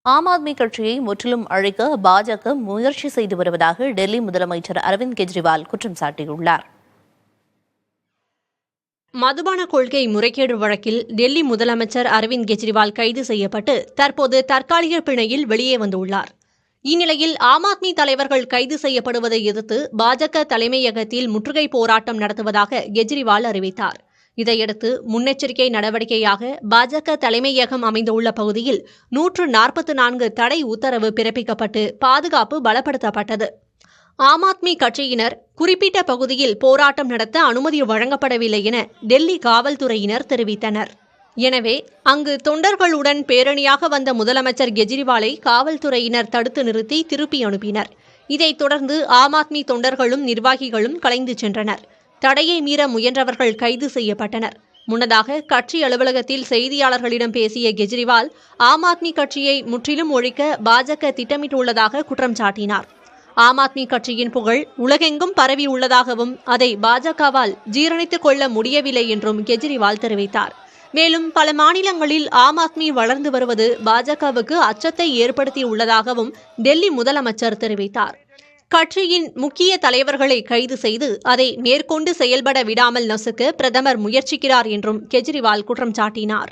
ஆம் ஆத்மி கட்சியை முற்றிலும் அழிக்க பாஜக முயற்சி செய்து வருவதாக டெல்லி முதலமைச்சர் அரவிந்த் கெஜ்ரிவால் குற்றம் சாட்டியுள்ளார். மதுபான கொள்கை முறைகேடு வழக்கில் டெல்லி முதலமைச்சர் அரவிந்த் கெஜ்ரிவால் கைது செய்யப்பட்டு தற்போது தற்காலிக பிணையில் வெளியே வந்துள்ளார். இந்நிலையில் ஆம் ஆத்மி தலைவர்கள் கைது செய்யப்படுவதை எதிர்த்து பாஜக தலைமையகத்தில் முற்றுகை போராட்டம் நடத்துவதாக கெஜ்ரிவால் அறிவித்தார். இதையடுத்து முன்னெச்சரிக்கை நடவடிக்கையாக பாஜக தலைமையகம் அமைந்துள்ள பகுதியில் 144 தடை உத்தரவு பிறப்பிக்கப்பட்டு பாதுகாப்பு பலப்படுத்தப்பட்டது. ஆம் ஆத்மி கட்சியினர் குறிப்பிட்ட பகுதியில் போராட்டம் நடத்த அனுமதி வழங்கப்படவில்லை என டெல்லி காவல்துறையினர் தெரிவித்தனர். எனவே அங்கு தொண்டர்களுடன் பேரணியாக வந்த முதலமைச்சர் கெஜ்ரிவாலை காவல்துறையினர் தடுத்து நிறுத்தி திருப்பி அனுப்பினர். இதைத் தொடர்ந்து ஆம் ஆத்மி தொண்டர்களும் நிர்வாகிகளும் கலைந்து சென்றனர். தடையை மீற முயன்றவர்கள் கைது செய்யப்பட்டனர். முன்னதாக கட்சி அலுவலகத்தில் செய்தியாளர்களிடம் பேசிய கெஜ்ரிவால் ஆம் ஆத்மி கட்சியை முற்றிலும் ஒழிக்க பாஜக திட்டமிட்டுள்ளதாக குற்றம் சாட்டினார். ஆம் ஆத்மி கட்சியின் புகழ் உலகெங்கும் பரவி உள்ளதாகவும் அதை பாஜகவால் ஜீரணித்துக் கொள்ள முடியவில்லை என்றும் கெஜ்ரிவால் தெரிவித்தார். மேலும் பல மாநிலங்களில் ஆம் ஆத்மி வளர்ந்து வருவது பாஜகவுக்கு அச்சத்தை ஏற்படுத்தியுள்ளதாகவும் டெல்லி முதலமைச்சர் தெரிவித்தார். கட்சியின் முக்கிய தலைவர்களை கைது செய்து அதை மேற்கொண்டு செயல்பட விடாமல் நசுக்க பிரதமர் முயற்சிக்கிறார் என்றும் கெஜ்ரிவால் குற்றம் சாட்டினார்.